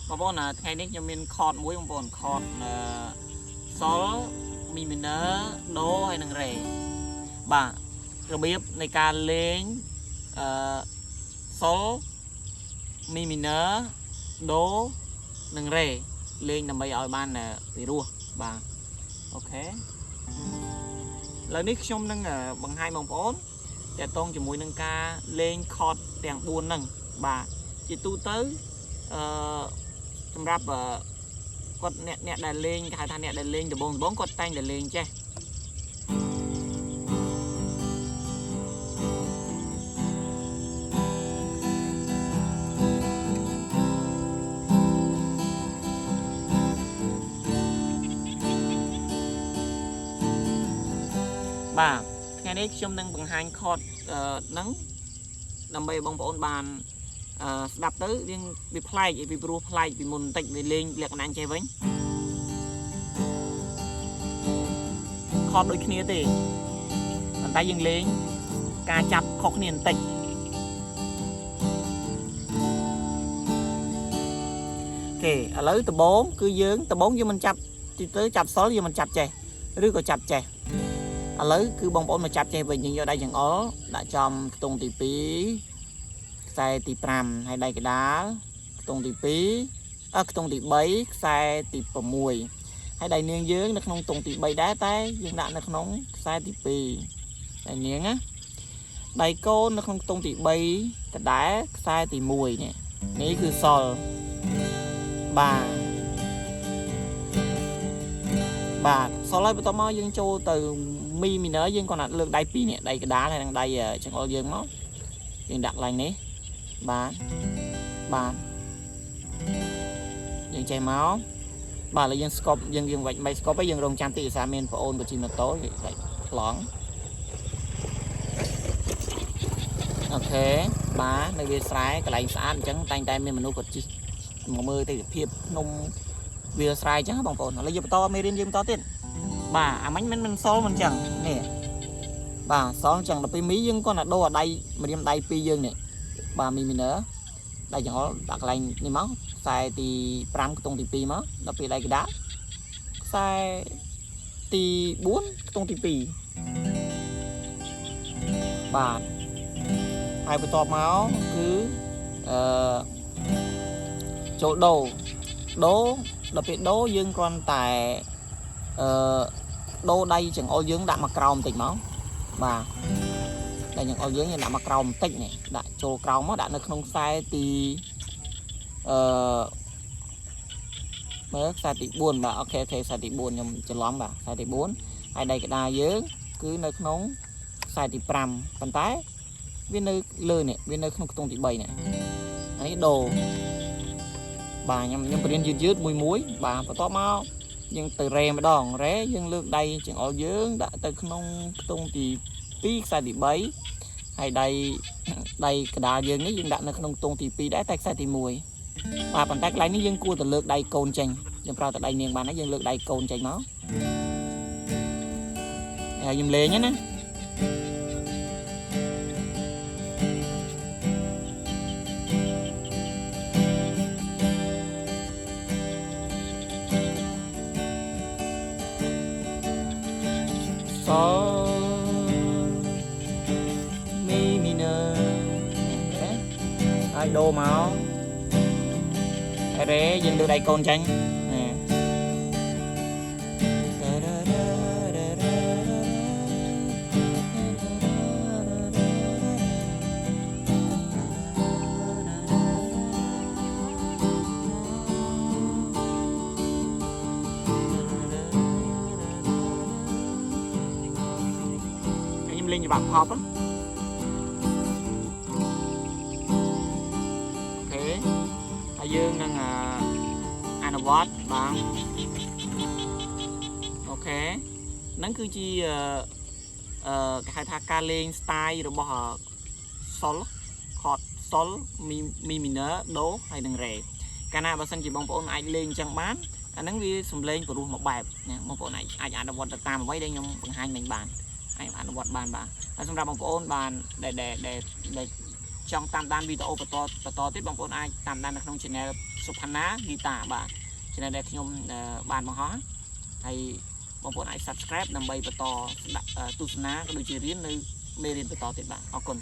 បងប្អូនថ្ងៃនេះខ្ញុំមានខតមួយបងប្អូនខតsol mi minor do ហើយនឹង re បាទរបៀបនៃការលេងsol mi minor do និង re លេងដើម្បីឲ្យបានពីរោះបាទអូខេឥឡូវនេះខ្ញុំនឹងបង្ហាញបងប្អូនតាក់ទងជាមួយនឹងការលេងខតទាំង4ហ្នឹងបាទជាទូទៅសម្រាប់គាត់អ្នកដែលលេងគេហៅថាអ្នកដែលលេងដំបងគាត់តែងតែលេងចេះបាទថ្ងៃនេះខ្ញុំនឹងបង្ហាញខតហ្នឹងដើម្បីបងប្អូនបានស្ដាប់ទៅវាប្លែកពីព្រោះប្លែកពីមុនបន្តិចវាលេងលក្ខណៈចេះវិញខតដូចគ្នាទេប៉ុន្តែយើងលេងការចាប់ខុសគ្នាបន្តិចអូខេឥឡូវដំបងគឺយើងមិនចាប់ទៅចាប់សល់យើងមិនចាប់ចេះឬក៏ចាប់ចេះឥឡូវគឺបងប្អូនមកចាប់ចេះវិញយើងយកដៃចង្អុលដាក់ចំខ្ទង់ទី2ខ្សែទី5ហើយដៃកដាលខ្ទង់ទី2ខ្ទង់ទី3ខ្សែទី6ហើយដៃនាងយើងនៅក្នុងខ្ទង់ទី3ដែរតែយើងដាក់នៅក្នុងខ្សែទី2ដៃនាងណាដៃកូននៅក្នុងខ្ទង់ទី3ដដែលខ្សែទី1នេះគឺសល់បាទសល់ហើយបន្ទាប់មកយើងចូលទៅមីមីន័រយើងគាត់លើកដៃ2នេះដៃកដាលហើយនឹងដៃចង្អុលយើងមកយើងដាក់ឡើងនេះបាទយើងចេះមកបាទឥឡូវយើងស្កប់យើងវាច់មិនស្កប់ទេយើងរងចាំទីឧស្សាហ៍មានប្អូនបញ្ជីម៉ូតូគេខ្លងអូខេបាទនៅវាស្រែកន្លែងស្អាតអញ្ចឹងតែងតែមានមនុស្សគាត់ជិះមកមើលទេសភាពភ្នំវាស្រែអញ្ចឹងបងប្អូនឥឡូវយើងបន្តមេរៀនយើងបន្តទៀតបាទអាមិញមិនសល់មិនអញ្ចឹងនេះបាទសល់អញ្ចឹងដល់ពេលមីយើងគាត់ណាដូរដៃម្រាមដៃ2យើងនេះបាទមីមីន័រដៃចង្អុលដាក់កន្លែងនេះមកខ្សែទី5ខ្ទង់ទី2មកដល់ពេលដៃកដាលខ្សែទី4ខ្ទង់ទី2បាទហើយបន្ទាប់មកគឺចូលដូដល់ពេលដូយើងគ្រាន់តែដូដៃចង្អុលយើងដាក់មកក្រោមបន្តិចមកបាទដៃចង្អុលយើងដាក់មកក្រោមបន្តិចនេះដាក់ចូលក្រោមមកដាក់នៅក្នុងខ្សែទីមើលខ្សែទី4បាទអូខេខ្សែទី4ខ្ញុំច្រឡំបាទខ្សែទី4ហើយដៃកដាយើងគឺនៅក្នុងខ្សែទី5ប៉ុន្តែវានៅលើនេះវានៅក្នុងខ្ទង់ទី3នេះនេះដូបាទខ្ញុំបរៀនយឺតមួយបាទបន្ទាប់មកយើងទៅរេម្ដងរេយើងលើកដៃចង្អុលយើងដាក់ទៅក្នុងខ្ទង់ទី2ខ្សែទី3ហើយដៃកដាលយើងនេះយើងដាក់នៅក្នុងខ្ទង់ទី2ដែរតែខ្សែទី1បាទប៉ុន្តែកន្លែងនេះយើងគួរតែលើកដៃកូនចេញយើងប្រើតែដៃនាងបានហើយយើងលើកដៃកូនចេញមកហើយខ្ញុំលេងណាមីមីន័រហើយដូរមករេយើងលើកដៃកូនចាញ់លេងច្បាប់ផប់អូខេហើយយើងនឹងអនុវត្តបាទអូខេហ្នឹងគឺជាគេហៅថាការលេង style របស់ sol ខត sol mi minor do ហើយនឹង re កាលណាបើសិនជាបងប្អូនអាចលេងអញ្ចឹងបានអាហ្នឹងវាសំឡេងព្រោះមួយបែបណាបងប្អូនអាចអនុវត្តទៅតាមអ្វីដែលខ្ញុំបង្ហាញមិញបានអាចអនុវត្តបានបាទហើយសម្រាប់បងប្អូនបានដែល ចង់តាមដានវីដេអូបន្តទៀតបងប្អូនអាចតាមដាននៅក្នុង channel សុផាណាហ្គីតាបាទ channel ដែលខ្ញុំបានបង្ហោះហើយបងប្អូនអាច subscribe ដើម្បីបន្តស្ដាប់ទស្សនាក៏ដូចជារៀននៅមេរៀនបន្តទៀតបាទអរគុណ